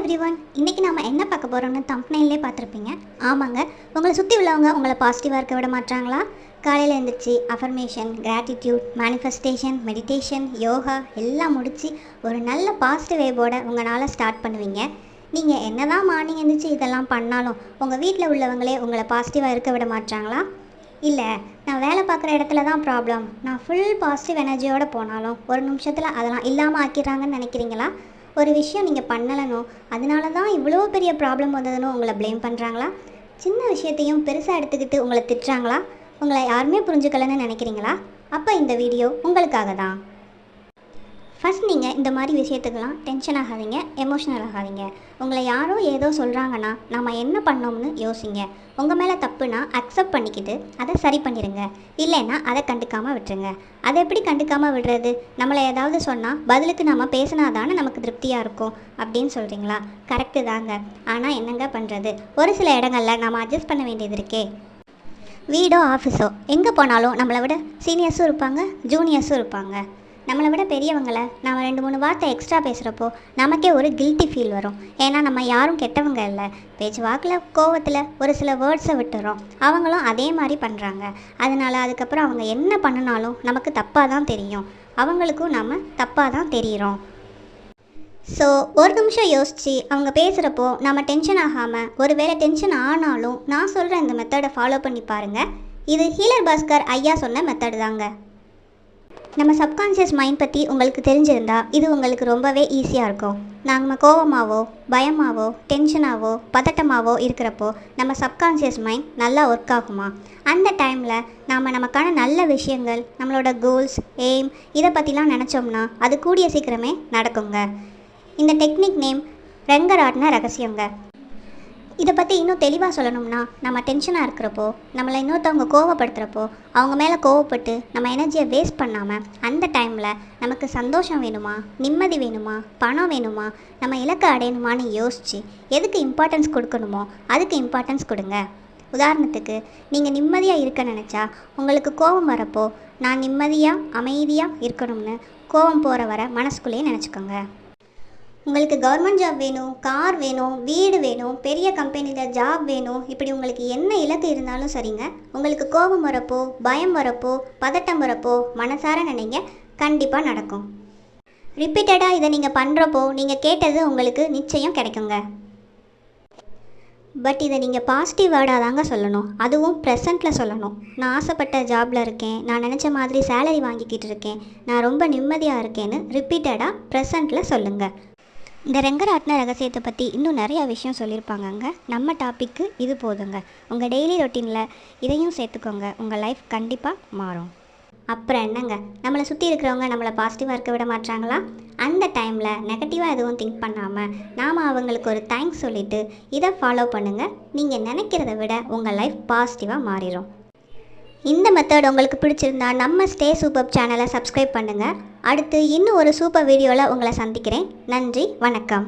Everyone, இன்னைக்கு நாம என்ன பார்க்க போறோம்னு தம்ப்நெயிலே பார்த்துருப்பீங்க. ஆமாங்க, உங்களை சுற்றி உள்ளவங்க உங்களை பாசிட்டிவாக இருக்க விட மாட்டாங்களா? காலையில் எழுந்திரிச்சு affirmation, gratitude, manifestation, meditation, yoga எல்லாம் முடித்து ஒரு நல்ல பாசிட்டிவ் வைபோட உங்களால் ஸ்டார்ட் பண்ணுவீங்க. நீங்கள் என்ன தான் மார்னிங் எழுந்திரிச்சு இதெல்லாம் பண்ணாலும் உங்கள் வீட்டில் உள்ளவங்களே உங்களை பாசிட்டிவாக இருக்க விட மாட்டாங்களா? இல்லை, நான் வேலை பார்க்குற இடத்துல தான் ப்ராப்ளம், நான் ஃபுல் பாசிட்டிவ் எனர்ஜியோடு போனாலும் ஒரு நிமிஷத்தில் அதெல்லாம் இல்லாமல் ஆக்கிடுறாங்கன்னு நினைக்கிறீங்களா? ஒரு விஷயம் நீங்கள் பண்ணலனோ அதனால தான் இவ்வளோ பெரிய ப்ராப்ளம் வந்ததுன்னு உங்களை ப்ளேம் பண்ணுறாங்களா? சின்ன விஷயத்தையும் பெருசாக எடுத்துக்கிட்டு உங்களை திட்டுறாங்களா? உங்களை யாருமே புரிஞ்சுக்கலன்னு நினைக்கிறீங்களா? அப்போ இந்த வீடியோ உங்களுக்காக தான். ஃபஸ்ட் நீங்கள் இந்த மாதிரி விஷயத்துக்கெல்லாம் டென்ஷன் ஆகாதீங்க, எமோஷ்னல் ஆகாதீங்க. உங்களை யாரோ ஏதோ சொல்கிறாங்கன்னா நம்ம என்ன பண்ணோம்னு யோசிங்க. உங்கள் மேலே தப்புனா அக்செப்ட் பண்ணிக்கிட்டு அதை சரி பண்ணிடுங்க. இல்லைன்னா அதை கண்டுக்காமல் விட்டுருங்க. அதை எப்படி கண்டுக்காமல் விடுறது? நம்மளை ஏதாவது சொன்னால் பதிலுக்கு நம்ம பேசினா தானே நமக்கு திருப்தியாக இருக்கும் அப்படின்னு சொல்கிறீங்களா? கரெக்டு தாங்க. ஆனால் என்னங்க பண்ணுறது, ஒரு சில இடங்களில் நம்ம அட்ஜஸ்ட் பண்ண வேண்டியது இருக்கே. வீடோ ஆஃபீஸோ எங்கே போனாலும் நம்மளை விட சீனியர்ஸும் இருப்பாங்க, ஜூனியர்ஸும் இருப்பாங்க. நம்மளை விட பெரியவங்களை நம்ம 2-3 வார்த்தை எக்ஸ்ட்ரா பேசுகிறப்போ நமக்கே ஒரு கில்ட்டி ஃபீல் வரும். ஏன்னா நம்ம யாரும் கெட்டவங்க இல்லை. பேச்சு வாக்கில் கோவத்தில் ஒரு சில வேர்ட்ஸை விட்டுறோம். அவங்களும் அதே மாதிரி பண்ணுறாங்க. அதனால் அதுக்கப்புறம் அவங்க என்ன பண்ணினாலும் நமக்கு தப்பாக தான் தெரியும். அவங்களுக்கும் நம்ம தப்பாக தான் தெரிகிறோம். ஸோ ஒரு நிமிஷம் யோசித்து அவங்க பேசுகிறப்போ நம்ம டென்ஷன் ஆகாமல், ஒரு வேளை டென்ஷன் ஆனாலும் நான் சொல்கிற இந்த மெத்தடை ஃபாலோ பண்ணி பாருங்கள். இது ஹீலர் பாஸ்கர் ஐயா சொன்ன மெத்தடு தாங்க. நம்ம சப்கான்ஷியஸ் மைண்ட் பற்றி உங்களுக்கு தெரிஞ்சிருந்தா இது உங்களுக்கு ரொம்பவே ஈஸியாக இருக்கும். நம்ம கோவமாகவோ, பயமாகவோ, டென்ஷனாகவோ, பதட்டமாகவோ இருக்கிறப்போ நம்ம சப்கான்ஷியஸ் மைண்ட் நல்லா ஒர்க் ஆகுமா? அந்த டைமில் நமக்கான நல்ல விஷயங்கள், நம்மளோட கோல்ஸ், எய்ம் இதை பற்றிலாம் நினச்சோம்னா அது கூடிய சீக்கிரமே நடக்குங்க. இந்த டெக்னிக் நேம் ரெங்கராட்ன ரகசியங்க. இதை பற்றி இன்னும் தெளிவாக சொல்லணும்னா, நம்ம டென்ஷனாக இருக்கிறப்போ, நம்மளை இன்னொருத்தவங்க கோவப்படுத்துகிறப்போ, அவங்க மேலே கோவப்பட்டு நம்ம எனர்ஜியை வேஸ்ட் பண்ணாமல் அந்த டைமில் நமக்கு சந்தோஷம் வேணுமா, நிம்மதி வேணுமா, பணம் வேணுமா, நம்ம இலக்கை அடையணுமான்னு யோசித்து எதுக்கு இம்பார்ட்டன்ஸ் கொடுக்கணுமோ அதுக்கு இம்பார்ட்டன்ஸ் கொடுங்க. உதாரணத்துக்கு, நீங்கள் நிம்மதியாக இருக்க நினச்சா உங்களுக்கு கோபம் வரப்போ நான் நிம்மதியாக அமைதியாக இருக்கணும்னு கோபம் போகிற வர மனசுக்குள்ளேயே நினச்சிக்கோங்க. உங்களுக்கு கவர்மெண்ட் ஜாப் வேணும், கார் வேணும், வீடு வேணும், பெரிய கம்பெனியில் ஜாப் வேணும், இப்படி உங்களுக்கு என்ன இலக்கு இருந்தாலும் சரிங்க. உங்களுக்கு கோபம் வரப்போ, பயம் வரப்போ, பதட்டம் வரப்போ மனசார நினைங்க, கண்டிப்பாக நடக்கும். ரிப்பீட்டடாக இதை நீங்கள் பண்ணுறப்போ நீங்கள் கேட்டது உங்களுக்கு நிச்சயம் கிடைக்குங்க. பட் இதை நீங்கள் பாசிட்டிவ் வேர்டாக தாங்க சொல்லணும், அதுவும் ப்ரெசண்ட்டில் சொல்லணும். நான் ஆசைப்பட்ட ஜாபில் இருக்கேன், நான் நினச்ச மாதிரி சேலரி வாங்கிக்கிட்டு இருக்கேன், நான் ரொம்ப நிம்மதியாக இருக்கேன்னு ரிப்பீட்டடாக ப்ரெசண்ட்டில் சொல்லுங்கள். இந்த ரெங்கராட்ன ரகசியத்தை பற்றி இன்னும் நிறையா விஷயம் சொல்லியிருப்பாங்கங்க. நம்ம டாப்பிக்கு இது போதுங்க. உங்கள் டெய்லி ரொட்டீனில் இதையும் சேர்த்துக்கோங்க. உங்கள் லைஃப் கண்டிப்பாக மாறும். அப்புறம் என்னங்க, நம்மளை சுற்றி இருக்கிறவங்க நம்மளை பாசிட்டிவாக இருக்க விட மாட்டாங்களா? அந்த டைமில் நெகட்டிவாக எதுவும் திங்க் பண்ணாமல் நாம் அவங்களுக்கு ஒரு தேங்க்ஸ் சொல்லிவிட்டு இதை ஃபாலோ பண்ணுங்கள். நீங்கள் நினைக்கிறத விட உங்கள் லைஃப் பாசிட்டிவாக மாறிடும். இந்த மெத்தட் உங்களுக்கு பிடிச்சிருந்தா நம்ம ஸ்டே சூப்பர் சேனலை சப்ஸ்கிரைப் பண்ணுங்கள். அடுத்து இன்னும் ஒரு சூப்பர் வீடியோவில் உங்களை சந்திக்கிறேன். நன்றி, வணக்கம்.